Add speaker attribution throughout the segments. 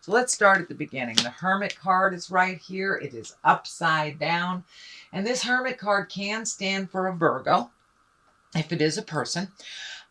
Speaker 1: So let's start at the beginning. The Hermit card is right here. It is upside down. And this Hermit card can stand for a Virgo, if it is a person.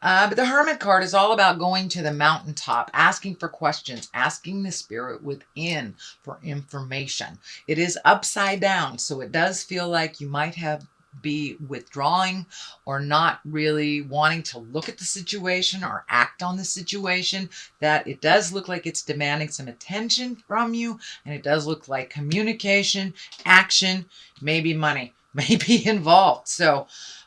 Speaker 1: But the Hermit card is all about going to the mountaintop, asking for questions, asking the spirit within for information. It is upside down, so it does feel like you might have be withdrawing or not really wanting to look at the situation or act on the situation. That it does look like it's demanding some attention from you, and it does look like communication, action, maybe money may be involved. So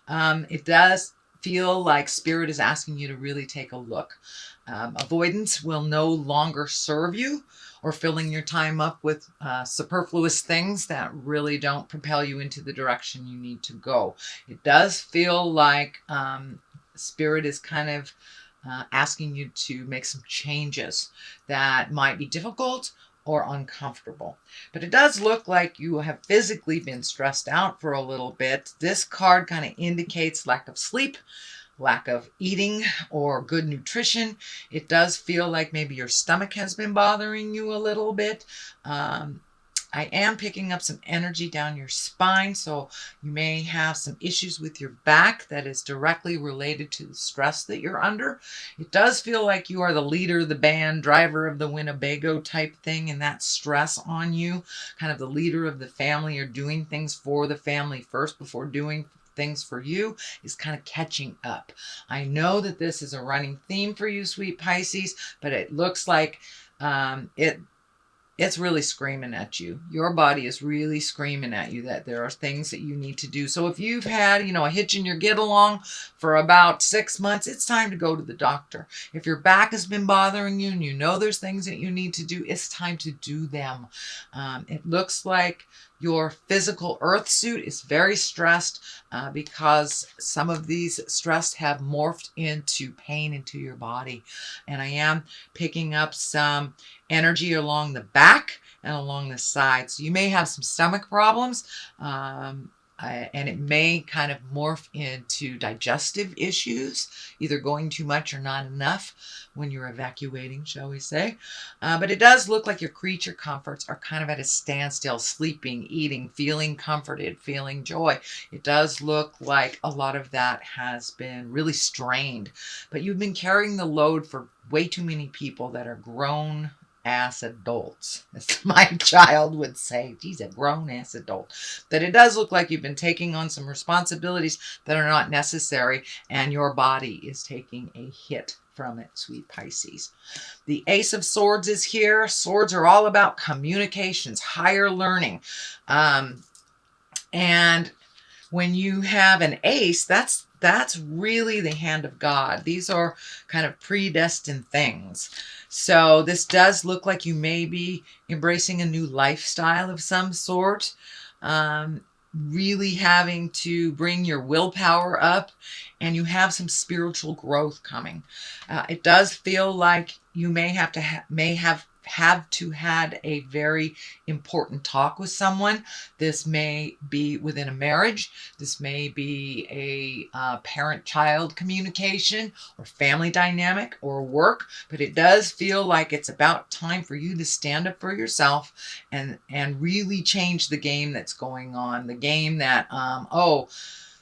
Speaker 1: it does feel like spirit is asking you to really take a look. Avoidance will no longer serve you, or filling your time up with superfluous things that really don't propel you into the direction you need to go. It does feel like spirit is kind of asking you to make some changes that might be difficult or uncomfortable. But it does look like you have physically been stressed out for a little bit. This card kind of indicates lack of sleep, lack of eating, or good nutrition. It does feel like maybe your stomach has been bothering you a little bit. I am picking up some energy down your spine, so you may have some issues with your back that is directly related to the stress that you're under. It does feel like you are the leader of the band, driver of the Winnebago type thing, and that stress on you, kind of the leader of the family. You're doing things for the family first before doing things for you, is kind of catching up. I know that this is a running theme for you, sweet Pisces, but it looks like it's really screaming at you. Your body is really screaming at you that there are things that you need to do. So if you've had, a hitch in your get along for about 6 months, it's time to go to the doctor. If your back has been bothering you and you know there's things that you need to do, it's time to do them. It looks like your physical earth suit is very stressed because some of these stress have morphed into pain into your body. And I am picking up some energy along the back and along the side. So you may have some stomach problems. And it may kind of morph into digestive issues, either going too much or not enough when you're evacuating, shall we say. But it does look like your creature comforts are kind of at a standstill, sleeping, eating, feeling comforted, feeling joy. It does look like a lot of that has been really strained, but you've been carrying the load for way too many people that are grown ass adults, as my child would say. He's a grown ass adult. That it does look like you've been taking on some responsibilities that are not necessary, and your body is taking a hit from it, sweet Pisces. The Ace of Swords is here. Swords are all about communications, higher learning. And when you have an ace, that's really the hand of God. These are kind of predestined things. So this does look like you may be embracing a new lifestyle of some sort. Really having to bring your willpower up, and you have some spiritual growth coming. It does feel like you may have to had a very important talk with someone. This may be within a marriage. This may be a parent-child communication or family dynamic or work, but it does feel like it's about time for you to stand up for yourself and really change the game that's going on. The game that,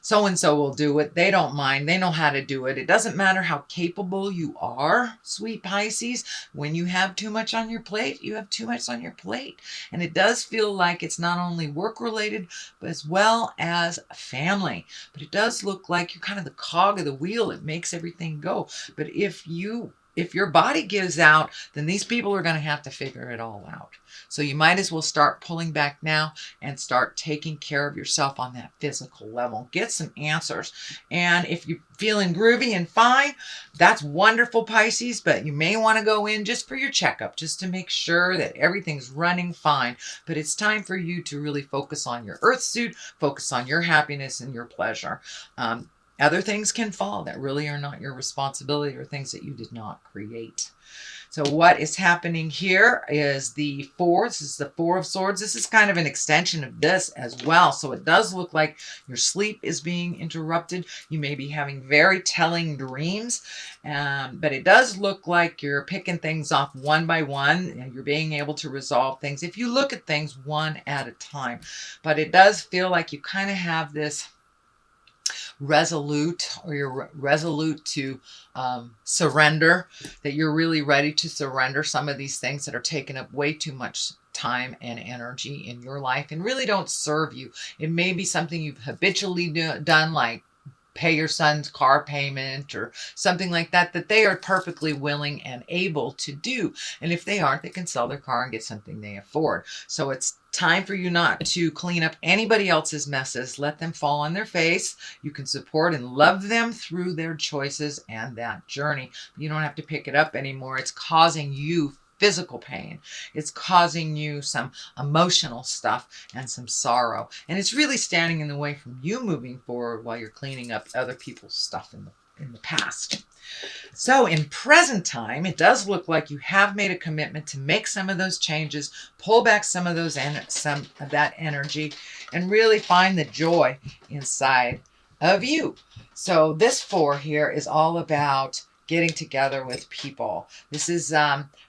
Speaker 1: so-and-so will do it. They don't mind. They know how to do it. It doesn't matter how capable you are, sweet Pisces. When you have too much on your plate, you have too much on your plate. And it does feel like it's not only work-related, but as well as family. But it does look like you're kind of the cog of the wheel. It makes everything go. But if your body gives out, then these people are going to have to figure it all out. So you might as well start pulling back now and start taking care of yourself on that physical level. Get some answers. And if you're feeling groovy and fine, that's wonderful, Pisces, but you may want to go in just for your checkup, just to make sure that everything's running fine. But it's time for you to really focus on your earth suit, focus on your happiness and your pleasure. Other things can fall that really are not your responsibility, or things that you did not create. So what is happening here is the Four. This is the Four of Swords. This is kind of an extension of this as well. So it does look like your sleep is being interrupted. You may be having very telling dreams, but it does look like you're picking things off one by one, and you're being able to resolve things if you look at things one at a time. But it does feel like you kind of have this resolute, or you're resolute to surrender, that you're really ready to surrender some of these things that are taking up way too much time and energy in your life and really don't serve you. It may be something you've habitually done, like pay your son's car payment or something like that, that they are perfectly willing and able to do. And if they aren't, they can sell their car and get something they afford. So it's time for you not to clean up anybody else's messes. Let them fall on their face. You can support and love them through their choices and that journey. You don't have to pick it up anymore. It's causing you physical pain. It's causing you some emotional stuff and some sorrow. And it's really standing in the way from you moving forward while you're cleaning up other people's stuff in the past. So in present time, it does look like you have made a commitment to make some of those changes, pull back some of that energy, and really find the joy inside of you. So this Four here is all about getting together with people. This is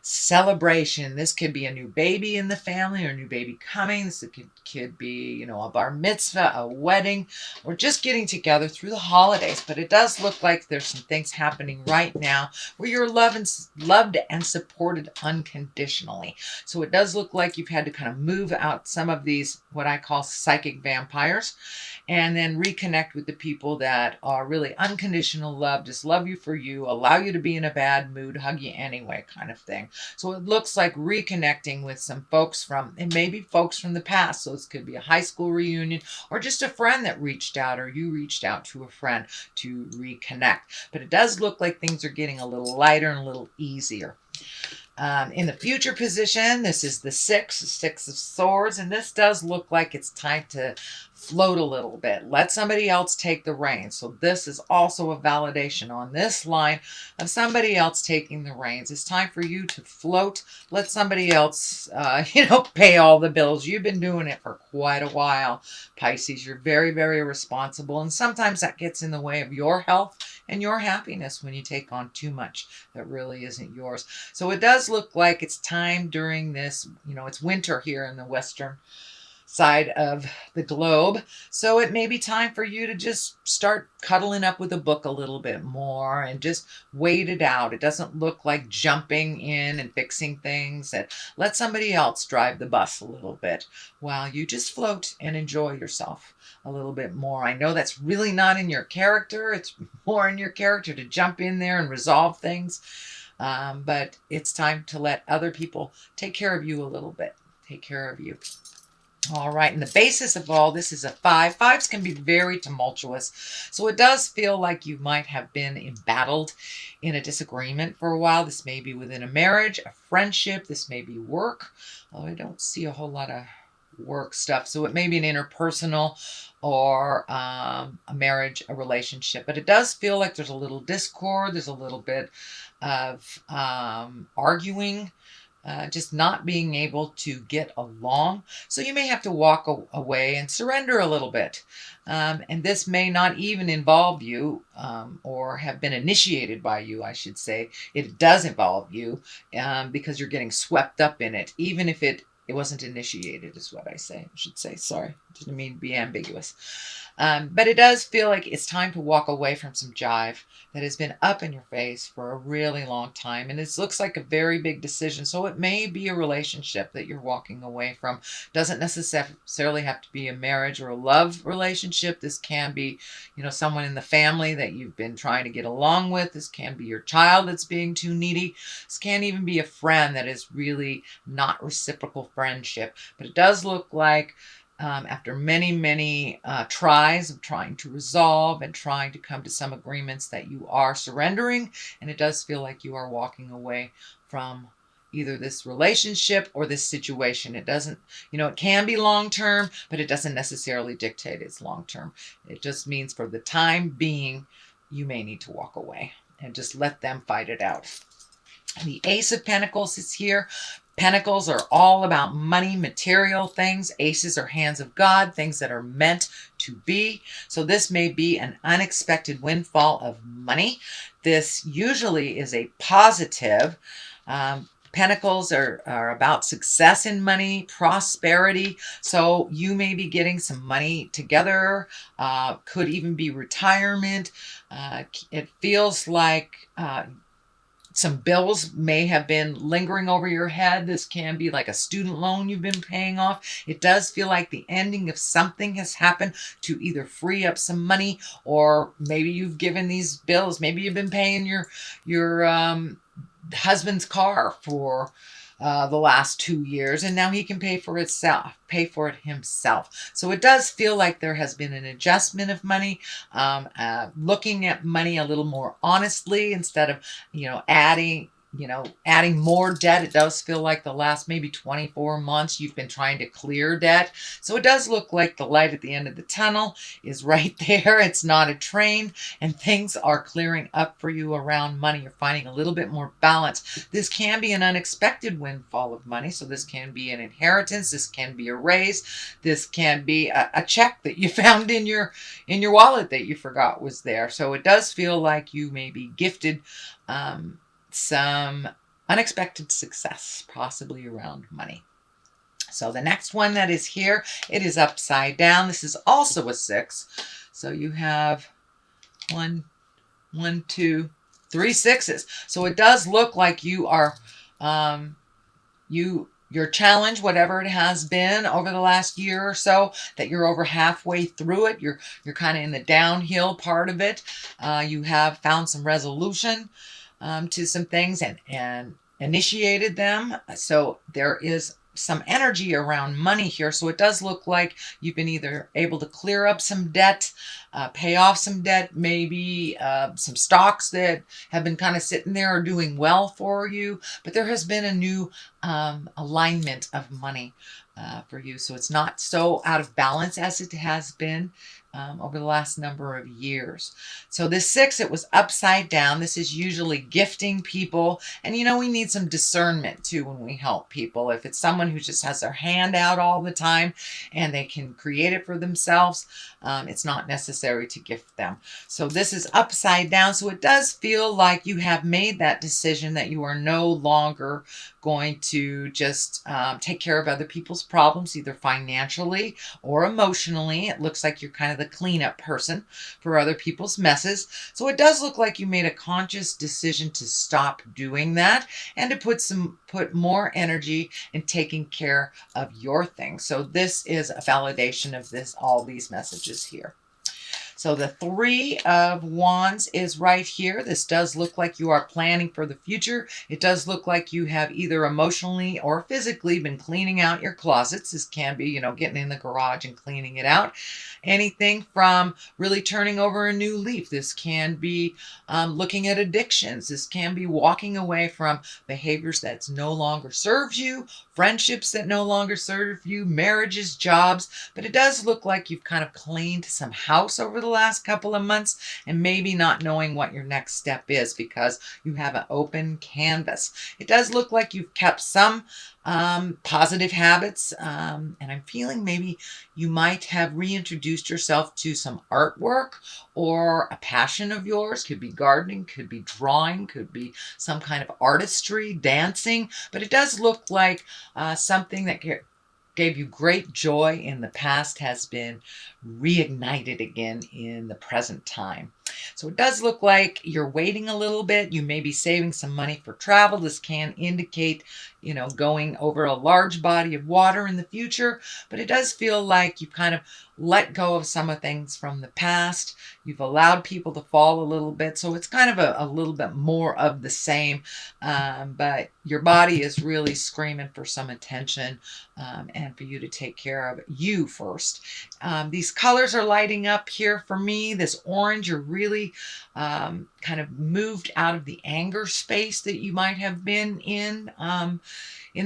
Speaker 1: celebration. This could be a new baby in the family or a new baby coming. This could be, you know, a bar mitzvah, a wedding, or just getting together through the holidays. But it does look like there's some things happening right now where you're loved and supported unconditionally. So it does look like you've had to kind of move out some of these, what I call psychic vampires, and then reconnect with the people that are really unconditional love, just love you for you, allow you to be in a bad mood, hug you anyway kind of thing. So it looks like reconnecting with some folks and maybe folks from the past. So this could be a high school reunion or just a friend that reached out, or you reached out to a friend to reconnect. But it does look like things are getting a little lighter and a little easier. In the future position, this is the Six of Swords, and this does look like it's time to float a little bit. Let somebody else take the reins. So this is also a validation on this line of somebody else taking the reins. It's time for you to float. Let somebody else, pay all the bills. You've been doing it for quite a while, Pisces. You're very, very responsible, and sometimes that gets in the way of your health and your happiness when you take on too much that really isn't yours. So it does look like it's time during this, it's winter here in the western side of the globe. So it may be time for you to just start cuddling up with a book a little bit more and just wait it out. It doesn't look like jumping in and fixing things. Let somebody else drive the bus a little bit while you just float and enjoy yourself a little bit more. I know that's really not in your character. It's more in your character to jump in there and resolve things. But it's time to let other people take care of you a little bit. Take care of you. All right, and the basis of all this is a 5. 5s can be very tumultuous. So it does feel like you might have been embattled in a disagreement for a while. This may be within a marriage, a friendship. This may be work. Although I don't see a whole lot of work stuff. So it may be an interpersonal or a marriage, a relationship. But it does feel like there's a little discord. There's a little bit of arguing. Just not being able to get along. So you may have to walk away and surrender a little bit. And this may not even involve you or have been initiated by you, I should say. It does involve you because you're getting swept up in it, even if it wasn't initiated, is what I should say. Sorry, didn't mean to be ambiguous. But it does feel like it's time to walk away from some jive that has been up in your face for a really long time. And this looks like a very big decision. So it may be a relationship that you're walking away from. Doesn't necessarily have to be a marriage or a love relationship. This can be, someone in the family that you've been trying to get along with. This can be your child that's being too needy. This can even be a friend that is really not reciprocal friendship. But it does look like after many, many tries of trying to resolve and trying to come to some agreements, that you are surrendering, and it does feel like you are walking away from either this relationship or this situation. It doesn't, it can be long-term, but it doesn't necessarily dictate it's long-term. It just means for the time being, you may need to walk away and just let them fight it out. The Ace of Pentacles is here. Pentacles are all about money, material things. Aces are hands of God, things that are meant to be. So this may be an unexpected windfall of money. This usually is a positive. Pentacles are about success in money, prosperity. So you may be getting some money together. Could even be retirement. It feels like some bills may have been lingering over your head. This can be like a student loan you've been paying off. It does feel like the ending of something has happened to either free up some money, or maybe you've given these bills. Maybe you've been paying your husband's car for the last 2 years, and now he can pay for it himself. So it does feel like there has been an adjustment of money, looking at money a little more honestly instead of, adding more debt. It does feel like the last maybe 24 months you've been trying to clear debt. So it does look like the light at the end of the tunnel is right there. It's not a train, and things are clearing up for you around money. You're finding a little bit more balance. This can be an unexpected windfall of money. So this can be an inheritance. This can be a raise. This can be a check that you found in your wallet that you forgot was there. So it does feel like you may be gifted some unexpected success, possibly around money. So the next one that is here, it is upside down. This is also a 6. So you have 1, 2, 3 6s. So it does look like you are, your challenge, whatever it has been over the last year or so, that you're over halfway through it. You're kind of in the downhill part of it. You have found some resolution to some things and initiated them. So there is some energy around money here. So it does look like you've been either able to clear up some debt, pay off some debt, maybe some stocks that have been kind of sitting there are doing well for you. But there has been a new alignment of money for you. So it's not so out of balance as it has been over the last number of years. So this 6, it was upside down. This is usually gifting people. And we need some discernment too when we help people. If it's someone who just has their hand out all the time and they can create it for themselves, it's not necessary to gift them. So this is upside down. So it does feel like you have made that decision that you are no longer going to just take care of other people's problems, either financially or emotionally. It looks like you're kind of the cleanup person for other people's messes. So it does look like you made a conscious decision to stop doing that and to put more energy in taking care of your things. So this is a validation of all these messages here. So the 3 of Wands is right here. This does look like you are planning for the future. It does look like you have either emotionally or physically been cleaning out your closets. This can be, getting in the garage and cleaning it out. Anything from really turning over a new leaf. This can be looking at addictions. This can be walking away from behaviors that no longer serves you, friendships that no longer serve you, marriages, jobs. But it does look like you've kind of cleaned some house over the last couple of months and maybe not knowing what your next step is because you have an open canvas. It does look like you've kept some positive habits, and I'm feeling maybe you might have reintroduced yourself to some artwork or a passion of yours. Could be gardening, could be drawing, could be some kind of artistry, dancing, but it does look like something that gave you great joy in the past has been reignited again in the present time. So it does look like you're waiting a little bit. You may be saving some money for travel. This can indicate, going over a large body of water in the future, but it does feel like you've kind of let go of some of things from the past. You've allowed people to fall a little bit. So it's kind of a little bit more of the same, but your body is really screaming for some attention and for you to take care of you first. These colors are lighting up here for me. This orange, you're really kind of moved out of the anger space that you might have been in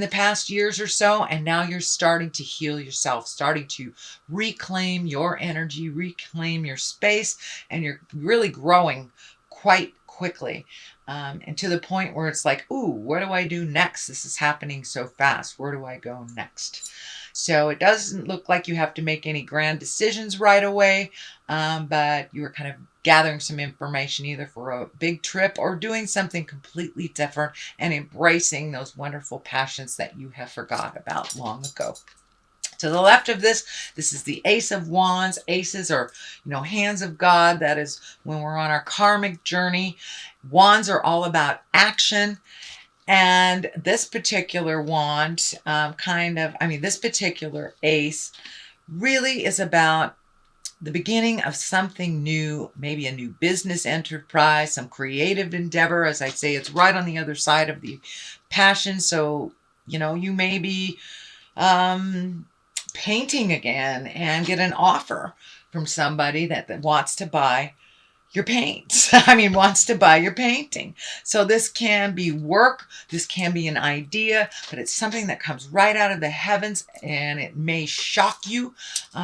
Speaker 1: the past years or so, and now you're starting to heal yourself, starting to reclaim your energy, reclaim your space, and you're really growing quite quickly, and to the point where it's like, ooh, what do I do next? This is happening so fast. Where do I go next? So it doesn't look like you have to make any grand decisions right away, but you're kind of gathering some information either for a big trip or doing something completely different and embracing those wonderful passions that you have forgot about long ago. To the left of this is the Ace of Wands. Aces are, hands of God. That is when we're on our karmic journey. Wands are all about action. And this particular wand, this particular ace really is about the beginning of something new, maybe a new business enterprise, some creative endeavor. As I say, it's right on the other side of the passion. So, you may be painting again and get an offer from somebody that wants to buy your paints. Wants to buy your painting. So this can be work, this can be an idea, but it's something that comes right out of the heavens, and it may shock you.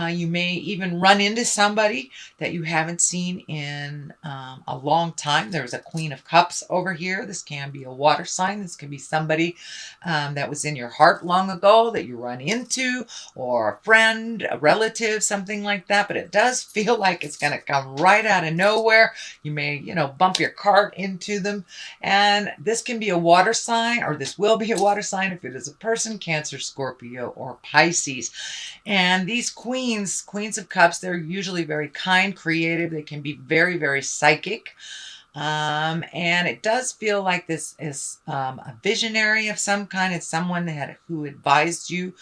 Speaker 1: You may even run into somebody that you haven't seen in a long time. There's a Queen of Cups over here. This can be a water sign. This could be somebody that was in your heart long ago that you run into, or a friend, a relative, something like that. But it does feel like it's going to come right out of nowhere. You may, bump your cart into them. And this can be a water sign, or this will be a water sign if it is a person, Cancer, Scorpio, or Pisces. And these queens of cups, they're usually very kind, creative. They can be very, very psychic. And it does feel like this is a visionary of some kind. It's someone who advised you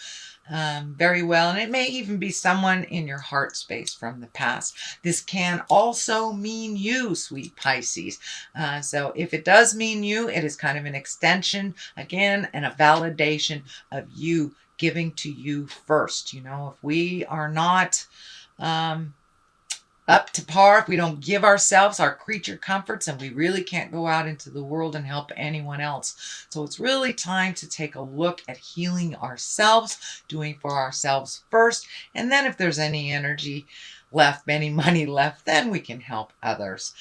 Speaker 1: very well. And it may even be someone in your heart space from the past. This can also mean you, sweet Pisces. So if it does mean you, it is kind of an extension, again, and a validation of you giving to you first. If we are not up to par, if we don't give ourselves our creature comforts, and we really can't go out into the world and help anyone else. So it's really time to take a look at healing ourselves, doing for ourselves first, and then if there's any energy left, any money left, then we can help others.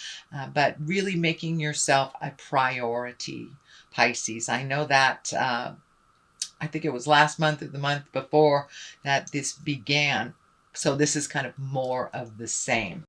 Speaker 1: But really making yourself a priority, Pisces. I know that I think it was last month or the month before that this began. So this is kind of more of the same.